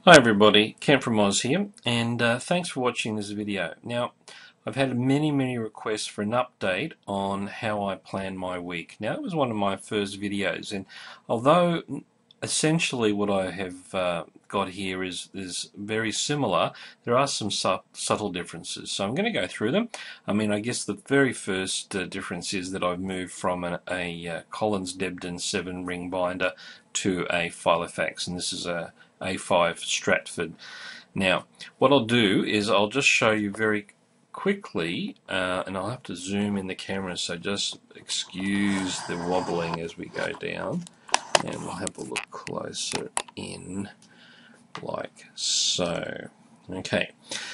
Hi everybody, Ken from Oz here, and thanks for watching this video. Now, I've had many requests for an update on how I plan my week. Now, it was one of my first videos, and although essentially what I have got here is very similar, there are some subtle differences. So I'm going to go through them. I mean, I guess the very first difference is that I've moved from a Collins Debden 7-ring binder to a Filofax, and this is a A5 Stratford. Now, what I'll do is I'll just show you very quickly, and I'll have to zoom in the camera, so just excuse the wobbling as we go down, and we'll have a look closer in like so. Okay,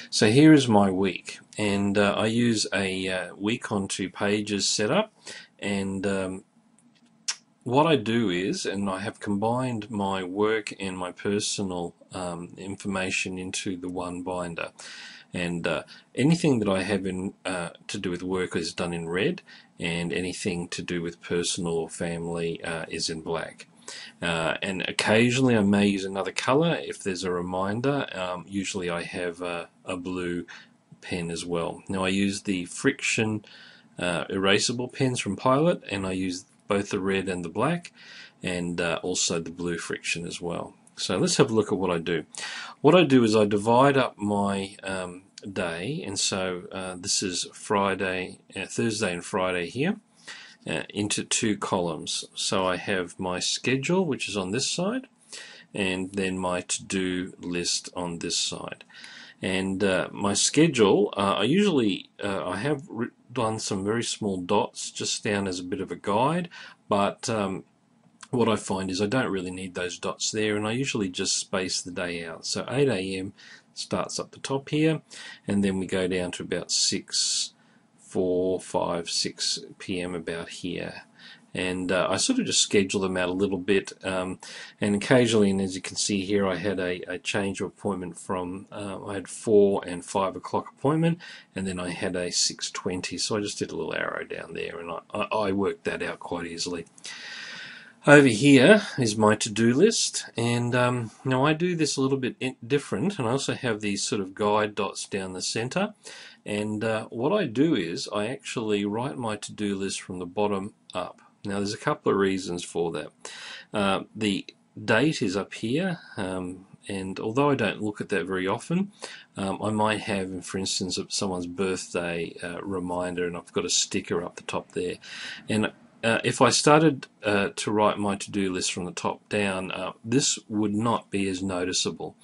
so here is my week, and I use a week on 2 pages setup, and what I do is, and I have combined my work and my personal information into the one binder, and anything that I have in to do with work is done in red, and anything to do with personal or family is in black. And occasionally I may use another color if there's a reminder. Usually I have a blue pen as well. Now I use the friction erasable pens from Pilot, and I use both the red and the black, and also the blue friction as well. So let's have a look at what I do. What I do is I divide up my day, and so this is Friday, Thursday and Friday here, into 2 columns. So I have my schedule, which is on this side, and then my to-do list on this side. And my schedule, I usually I have done some very small dots just down as a bit of a guide, but what I find is I don't really need those dots there, and I usually just space the day out. So 8 AM starts up the top here, and then we go down to about 6 PM about here. And I sort of just schedule them out a little bit, and occasionally, and as you can see here, I had a change of appointment from I had 4 and 5 o'clock appointment, and then I had a 6:20, so I just did a little arrow down there, and I worked that out quite easily. Over here is my to-do list, and now I do this a little bit different, and I also have these sort of guide dots down the center, and what I do is I actually write my to-do list from the bottom up. Now there's a couple of reasons for that. The date is up here, and although I don't look at that very often, I might have, for instance, someone's birthday reminder, and I've got a sticker up the top there. And if I started to write my to-do list from the top down, this would not be as noticeable.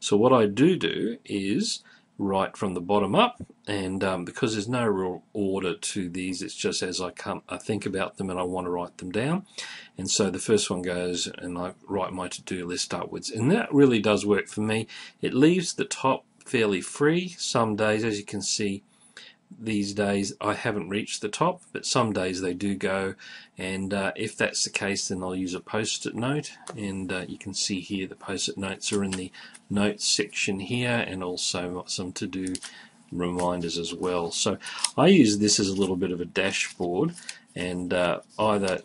So what I do is write from the bottom up, and because there's no real order to these, it's just as I think about them and I want to write them down. And so the first one goes, and I write my to-do list upwards, and that really does work for me. It leaves the top fairly free. Some days, as you can see, these days I haven't reached the top, but some days they do go, and if that's the case, then I'll use a post-it note, and you can see here the post-it notes are in the notes section here, and also some to-do reminders as well. So I use this as a little bit of a dashboard, and either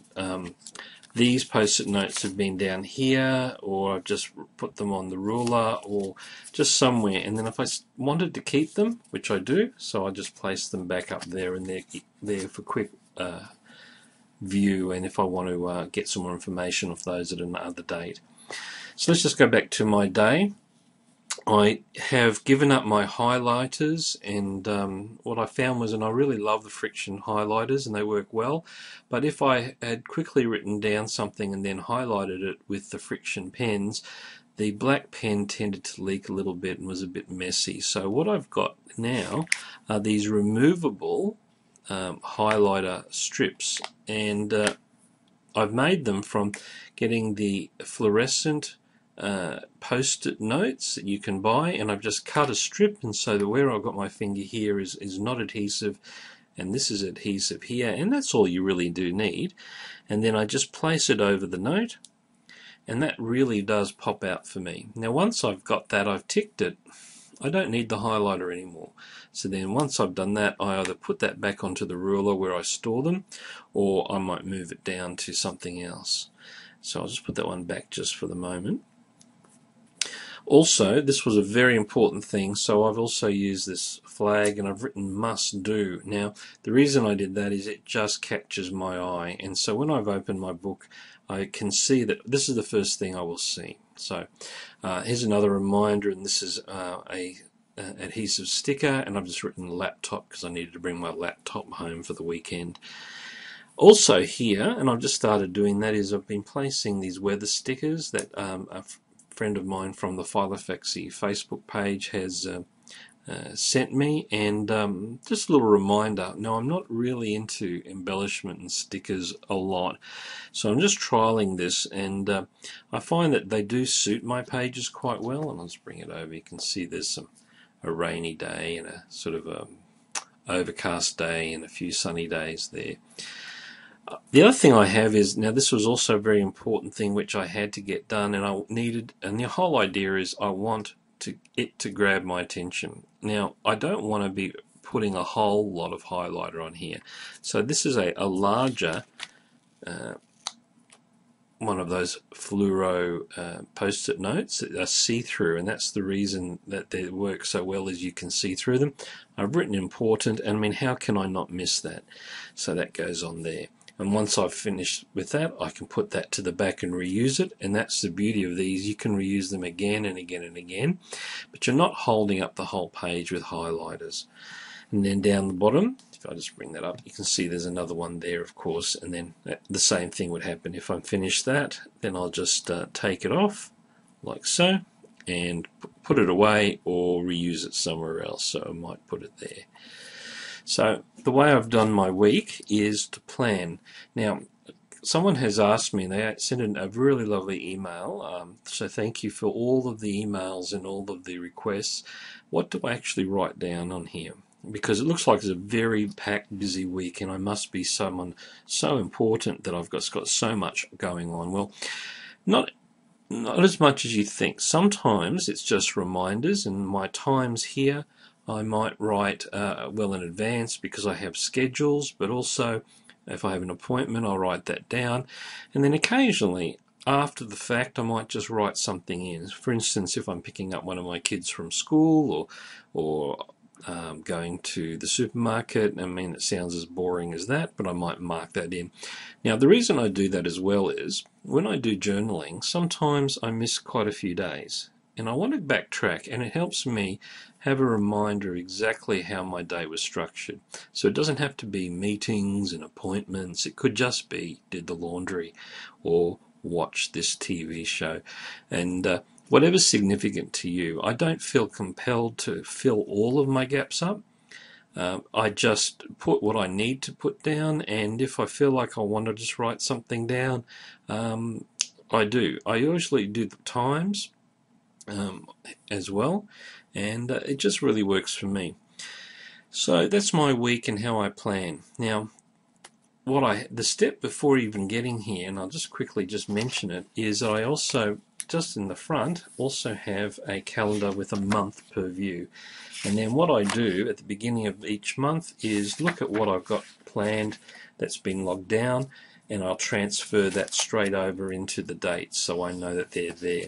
these post-it notes have been down here, or I've just put them on the ruler, or just somewhere, and then if I wanted to keep them, which I do, so I just place them back up there, and they're there for quick view, and if I want to get some more information of those at another date. So let's just go back to my day. I have given up my highlighters, and what I found was, and I really love the friction highlighters and they work well, but if I had quickly written down something and then highlighted it with the friction pens, the black pen tended to leak a little bit and was a bit messy. So what I've got now are these removable highlighter strips, and I've made them from getting the fluorescent post-it notes that you can buy, and I've just cut a strip, and so where I've got my finger here is not adhesive, and this is adhesive here, and that's all you really do need. And then I just place it over the note, and that really does pop out for me. Now once I've got that, I've ticked it, I don't need the highlighter anymore. So then once I've done that, I either put that back onto the ruler where I store them, or I might move it down to something else. So I'll just put that one back just for the moment. Also, this was a very important thing, so I've also used this flag and I've written must do. Now, the reason I did that is it just catches my eye, and so when I've opened my book, I can see that this is the first thing I will see. So here's another reminder, and this is a adhesive sticker, and I've just written laptop because I needed to bring my laptop home for the weekend. Also here, and I've just started doing that, is I've been placing these weather stickers that a friend of mine from the Filofax Facebook page has sent me, and just a little reminder. Now, I'm not really into embellishment and stickers a lot, so I'm just trialing this, and I find that they do suit my pages quite well. And I'll just bring it over. You can see there's a rainy day and a sort of a overcast day and a few sunny days there. The other thing I have is, now this was also a very important thing which I had to get done, and I needed, and the whole idea is I want it to grab my attention. Now, I don't want to be putting a whole lot of highlighter on here, so this is a larger one of those fluoro post-it notes that are see-through, and that's the reason that they work so well, is you can see through them. I've written important, and I mean, how can I not miss that? So that goes on there. And once I've finished with that, I can put that to the back and reuse it, and that's the beauty of these. You can reuse them again and again and again, but you're not holding up the whole page with highlighters. And then down the bottom, if I just bring that up, you can see there's another one there, of course, and then the same thing would happen. If I'm finished that, then I'll just take it off, like so, and put it away or reuse it somewhere else. So I might put it there. So the way I've done my week is to plan. Now, someone has asked me, and they sent in a really lovely email, so thank you for all of the emails and all of the requests. What do I actually write down on here? Because it looks like it's a very packed, busy week, and I must be someone so important that I've got so much going on. Well, not as much as you think. Sometimes it's just reminders, and my times here I might write well in advance because I have schedules, but also if I have an appointment, I'll write that down. And then occasionally, after the fact, I might just write something in. For instance, if I'm picking up one of my kids from school, or going to the supermarket. I mean, it sounds as boring as that, but I might mark that in. Now, the reason I do that as well is when I do journaling, sometimes I miss quite a few days, and I want to backtrack, and it helps me have a reminder exactly how my day was structured. So it doesn't have to be meetings and appointments. It could just be did the laundry or watch this TV show. And whatever's significant to you. I don't feel compelled to fill all of my gaps up. I just put what I need to put down, and if I feel like I want to just write something down, I do. I usually do the times as well, and it just really works for me. So that's my week and how I plan. Now, the step before even getting here, and I'll just quickly mention it, is I also, just in the front, also have a calendar with a month per view. And then what I do at the beginning of each month is look at what I've got planned that's been logged down, and I'll transfer that straight over into the dates so I know that they're there.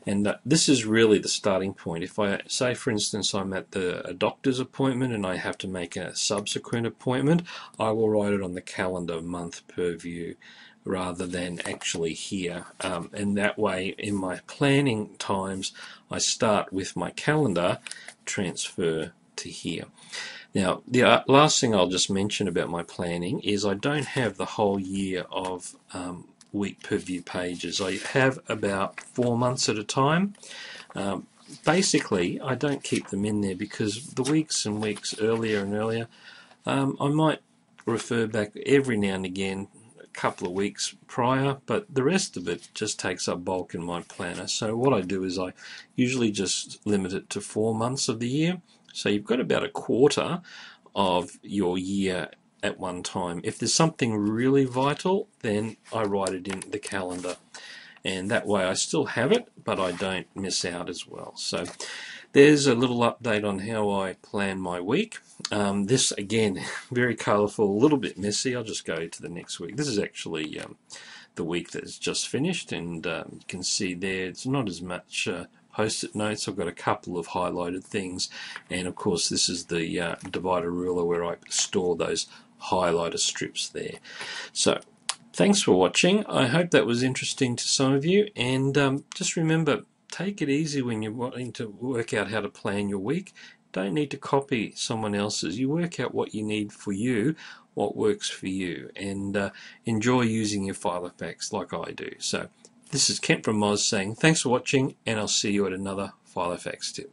And this is really the starting point. If I say, for instance, I'm at a doctor's appointment and I have to make a subsequent appointment, I will write it on the calendar month per view rather than actually here. And that way, in my planning times, I start with my calendar, transfer to here. Now, the last thing I'll just mention about my planning is I don't have the whole year of week per view pages. I have about 4 months at a time. Basically, I don't keep them in there because the weeks and weeks earlier and earlier, I might refer back every now and again, a couple of weeks prior, but the rest of it just takes up bulk in my planner. So what I do is I usually just limit it to 4 months of the year. So you've got about a quarter of your year at one time. If there's something really vital, then I write it in the calendar, and that way I still have it, but I don't miss out as well. So there's a little update on how I plan my week. This again, very colourful, a little bit messy. I'll just go to the next week. This is actually the week that's just finished, and you can see there it's not as much post-it notes. I've got a couple of highlighted things, and of course this is the divider ruler where I store those highlighter strips there. So thanks for watching. I hope that was interesting to some of you, and just remember, take it easy when you're wanting to work out how to plan your week. Don't need to copy someone else's. You work out what you need for you, what works for you, and enjoy using your Filofax like I do. So this is Kent from Moz saying thanks for watching, and I'll see you at another Filofax tip.